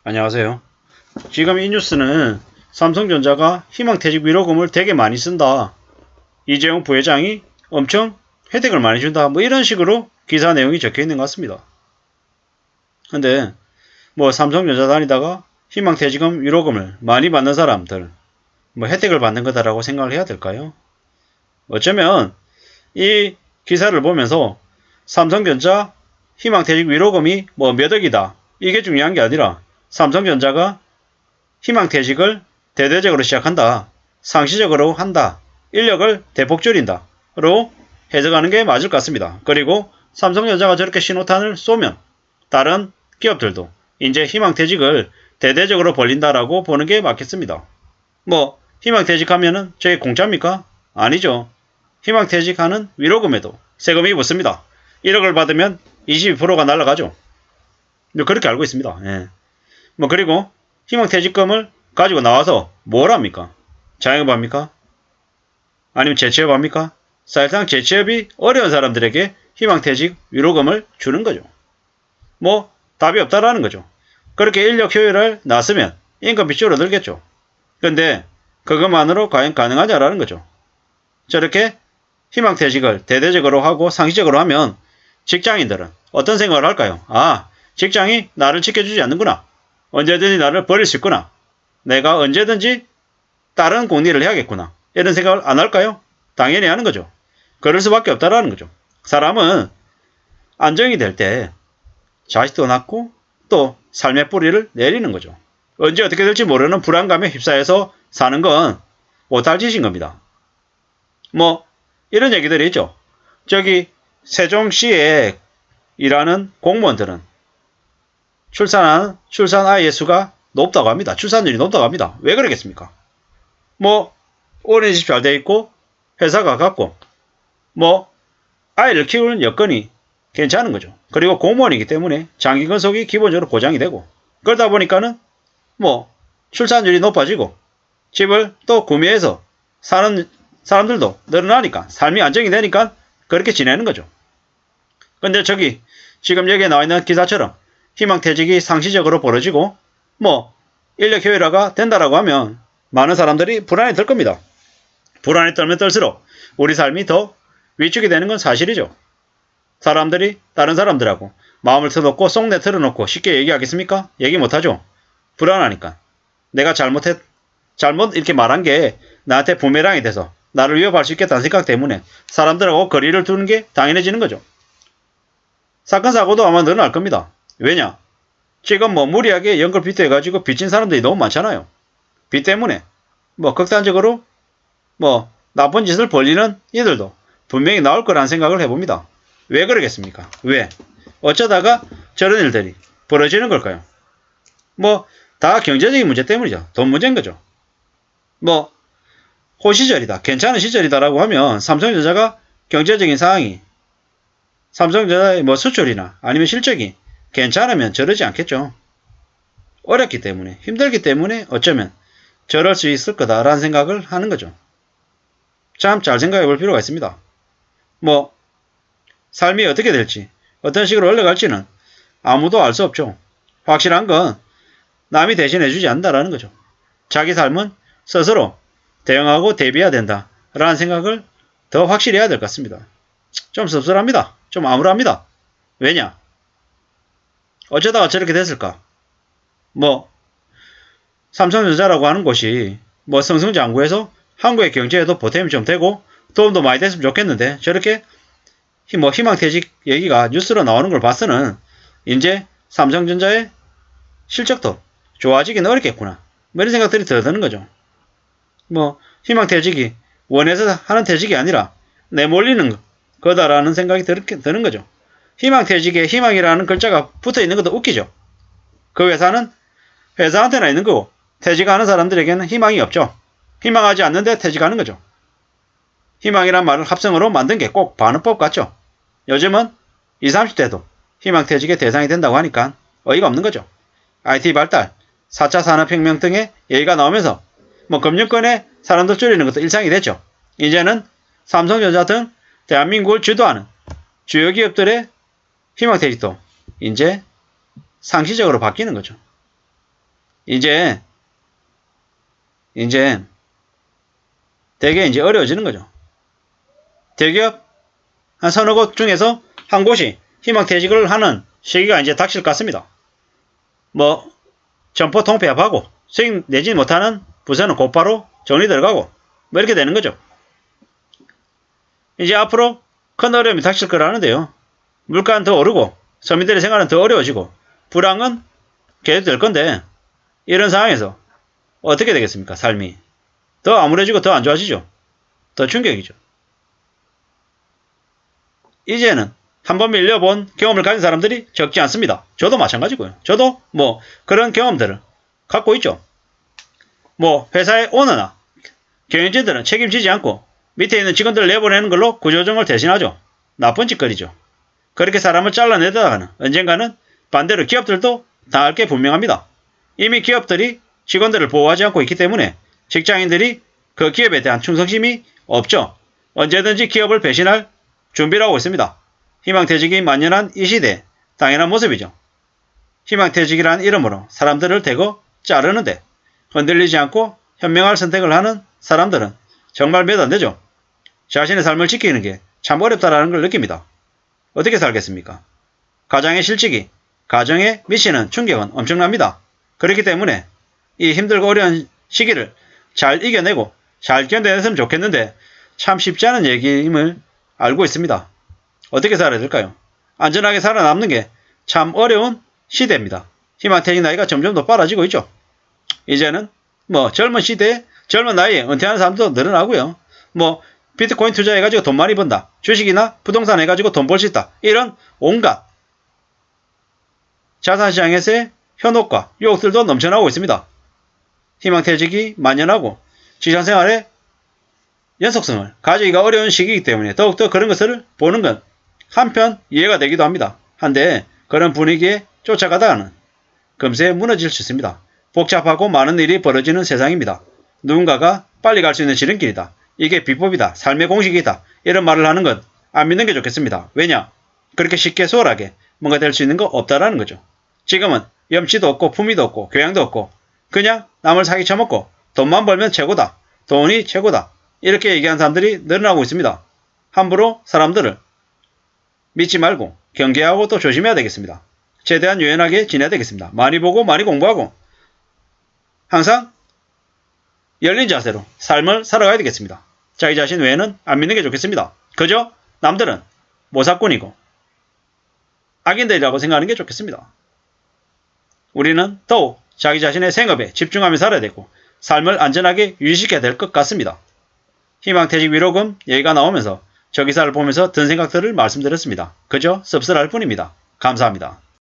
안녕하세요. 지금 이 뉴스는 삼성전자가 희망퇴직 위로금을 되게 많이 쓴다. 이재용 부회장이 엄청 혜택을 많이 준다. 뭐 이런 식으로 기사 내용이 적혀 있는 것 같습니다. 근데 뭐 삼성전자 다니다가 희망퇴직금 위로금을 많이 받는 사람들 뭐 혜택을 받는 거다라고 생각을 해야 될까요? 어쩌면 이 기사를 보면서 삼성전자 희망퇴직 위로금이 뭐 몇 억이다. 이게 중요한 게 아니라 삼성전자가 희망퇴직을 대대적으로 시작한다. 상시적으로 한다. 인력을 대폭 줄인다. 로 해석하는 게 맞을 것 같습니다. 그리고 삼성전자가 저렇게 신호탄을 쏘면 다른 기업들도 이제 희망퇴직을 대대적으로 벌린다라고 보는 게 맞겠습니다. 뭐 희망퇴직하면은 저게 공짜입니까? 아니죠. 희망퇴직하는 위로금에도 세금이 붙습니다. 1억을 받으면 22%가 날아가죠. 그렇게 알고 있습니다. 예. 뭐 그리고 희망퇴직금을 가지고 나와서 뭘 합니까? 자영업합니까? 아니면 재취업합니까? 사실상 재취업이 어려운 사람들에게 희망퇴직 위로금을 주는 거죠. 뭐 답이 없다라는 거죠. 그렇게 인력 효율을 낮으면 인건비 줄어들겠죠. 근데 그것만으로 과연 가능하냐라는 거죠. 저렇게 희망퇴직을 대대적으로 하고 상시적으로 하면 직장인들은 어떤 생각을 할까요? 아, 직장이 나를 지켜주지 않는구나. 언제든지 나를 버릴 수 있구나. 내가 언제든지 다른 공리를 해야겠구나. 이런 생각을 안 할까요? 당연히 하는 거죠. 그럴 수밖에 없다라는 거죠. 사람은 안정이 될 때 자식도 낳고 또 삶의 뿌리를 내리는 거죠. 언제 어떻게 될지 모르는 불안감에 휩싸여서 사는 건 못할 짓인 겁니다. 뭐 이런 얘기들이 있죠. 저기 세종시에 일하는 공무원들은 출산 아이의 수가 높다고 합니다. 출산율이 높다고 합니다. 왜 그러겠습니까? 뭐 어린이집 잘 돼 있고 회사가 같고 뭐 아이를 키우는 여건이 괜찮은 거죠. 그리고 공무원이기 때문에 장기 근속이 기본적으로 보장이 되고 그러다 보니까는 뭐 출산율이 높아지고 집을 또 구매해서 사는 사람들도 늘어나니까 삶이 안정이 되니까 그렇게 지내는 거죠. 근데 저기 지금 여기에 나와 있는 기사처럼 희망퇴직이 상시적으로 벌어지고 뭐 인력 효율화가 된다라고 하면 많은 사람들이 불안에 들 겁니다. 불안에 떨면 떨수록 우리 삶이 더 위축이 되는 건 사실이죠. 사람들이 다른 사람들하고 마음을 터놓고 쏙내 털어놓고 쉽게 얘기하겠습니까? 얘기 못하죠. 불안하니까. 내가 잘못 이렇게 말한 게 나한테 부메랑이 돼서 나를 위협할 수 있겠다는 생각 때문에 사람들하고 거리를 두는 게 당연해지는 거죠. 사건 사고도 아마 늘어날 겁니다. 왜냐? 지금 뭐 무리하게 연걸 빗대가지고 빚진 사람들이 너무 많잖아요. 빚 때문에 뭐 극단적으로 뭐 나쁜 짓을 벌리는 이들도 분명히 나올 거라는 생각을 해봅니다. 왜 그러겠습니까? 왜? 어쩌다가 저런 일들이 벌어지는 걸까요? 뭐 다 경제적인 문제 때문이죠. 돈 문제인 거죠. 뭐 호시절이다, 괜찮은 시절이다라고 하면 삼성전자가 경제적인 상황이 삼성전자의 뭐 수출이나 아니면 실적이 괜찮으면 저러지 않겠죠. 어렵기 때문에 힘들기 때문에 어쩌면 저럴 수 있을 거다라는 생각을 하는 거죠. 참 잘 생각해 볼 필요가 있습니다. 뭐 삶이 어떻게 될지 어떤 식으로 흘러갈지는 아무도 알 수 없죠. 확실한 건 남이 대신해 주지 않는다라는 거죠. 자기 삶은 스스로 대응하고 대비해야 된다라는 생각을 더 확실히 해야 될 것 같습니다. 좀 씁쓸합니다. 좀 암울합니다. 왜냐? 어쩌다가 저렇게 됐을까? 뭐 삼성전자라고 하는 곳이 뭐 승승장구해서 한국의 경제에도 보탬이 좀 되고 도움도 많이 됐으면 좋겠는데 저렇게 뭐 희망퇴직 얘기가 뉴스로 나오는 걸 봐서는 이제 삼성전자의 실적도 좋아지기는 어렵겠구나. 뭐 이런 생각들이 드는 거죠. 뭐 희망퇴직이 원해서 하는 퇴직이 아니라 내몰리는 거다라는 생각이 드는 거죠. 희망퇴직에 희망이라는 글자가 붙어있는 것도 웃기죠. 그 회사는 회사한테나 있는 거고 퇴직하는 사람들에게는 희망이 없죠. 희망하지 않는데 퇴직하는 거죠. 희망이란 말을 합성어로 만든 게 꼭 반어법 같죠. 요즘은 20, 30대도 희망퇴직의 대상이 된다고 하니까 어이가 없는 거죠. IT 발달, 4차 산업혁명 등의 얘기가 나오면서 뭐 금융권에 사람들 줄이는 것도 일상이 됐죠. 이제는 삼성전자 등 대한민국을 주도하는 주요 기업들의 희망퇴직도 이제 상시적으로 바뀌는 거죠. 이제 되게 이제 어려워지는 거죠. 대기업 한 서너 곳 중에서 한 곳이 희망퇴직을 하는 시기가 이제 닥칠 것 같습니다. 뭐 점포 통폐합하고 수익 내지 못하는 부서는 곧바로 정리 들어가고 뭐 이렇게 되는 거죠. 이제 앞으로 큰 어려움이 닥칠 거라는데요. 물가는 더 오르고 서민들의 생활은 더 어려워지고 불황은 계속될 건데 이런 상황에서 어떻게 되겠습니까? 삶이 더 암울해지고 더 안 좋아지죠. 더 충격이죠. 이제는 한번 밀려본 경험을 가진 사람들이 적지 않습니다. 저도 마찬가지고요. 저도 뭐 그런 경험들을 갖고 있죠. 뭐 회사의 오너나 경영진들은 책임지지 않고 밑에 있는 직원들을 내보내는 걸로 구조조정을 대신하죠. 나쁜 짓거리죠. 그렇게 사람을 잘라내다가는 언젠가는 반대로 기업들도 당할 게 분명합니다. 이미 기업들이 직원들을 보호하지 않고 있기 때문에 직장인들이 그 기업에 대한 충성심이 없죠. 언제든지 기업을 배신할 준비를 하고 있습니다. 희망퇴직이 만연한 이 시대에 당연한 모습이죠. 희망퇴직이라는 이름으로 사람들을 대거 자르는데 흔들리지 않고 현명할 선택을 하는 사람들은 정말 몇 안 되죠. 자신의 삶을 지키는 게 참 어렵다라는 걸 느낍니다. 어떻게 살겠습니까? 가장의 실직이 가정에 미치는 충격은 엄청납니다. 그렇기 때문에 이 힘들고 어려운 시기를 잘 이겨내고 잘 견뎌냈으면 좋겠는데 참 쉽지 않은 얘기임을 알고 있습니다. 어떻게 살아야 될까요? 안전하게 살아남는 게 참 어려운 시대입니다. 희망퇴직 나이가 점점 더 빨라지고 있죠. 이제는 뭐 젊은 시대에 젊은 나이에 은퇴하는 사람도 늘어나고요. 뭐 비트코인 투자해가지고 돈 많이 번다. 주식이나 부동산 해가지고 돈 벌 수 있다. 이런 온갖 자산시장에서의 현혹과 유혹들도 넘쳐나고 있습니다. 희망퇴직이 만연하고 직장생활의 연속성을 가지기가 어려운 시기이기 때문에 더욱더 그런 것을 보는 건 한편 이해가 되기도 합니다. 한데 그런 분위기에 쫓아가다가는 금세 무너질 수 있습니다. 복잡하고 많은 일이 벌어지는 세상입니다. 누군가가 빨리 갈 수 있는 지름길이다. 이게 비법이다. 삶의 공식이다. 이런 말을 하는 건 안 믿는 게 좋겠습니다. 왜냐? 그렇게 쉽게 수월하게 뭔가 될 수 있는 거 없다라는 거죠. 지금은 염치도 없고 품위도 없고 교양도 없고 그냥 남을 사기 쳐먹고 돈만 벌면 최고다. 돈이 최고다. 이렇게 얘기하는 사람들이 늘어나고 있습니다. 함부로 사람들을 믿지 말고 경계하고 또 조심해야 되겠습니다. 최대한 유연하게 지내야 되겠습니다. 많이 보고 많이 공부하고 항상 열린 자세로 삶을 살아가야 되겠습니다. 자기 자신 외에는 안 믿는 게 좋겠습니다. 그저 남들은 모사꾼이고 악인들이라고 생각하는 게 좋겠습니다. 우리는 더욱 자기 자신의 생업에 집중하며 살아야 되고 삶을 안전하게 유지시켜야 될 것 같습니다. 희망퇴직 위로금 얘기가 나오면서 저 기사를 보면서 든 생각들을 말씀드렸습니다. 그저 씁쓸할 뿐입니다. 감사합니다.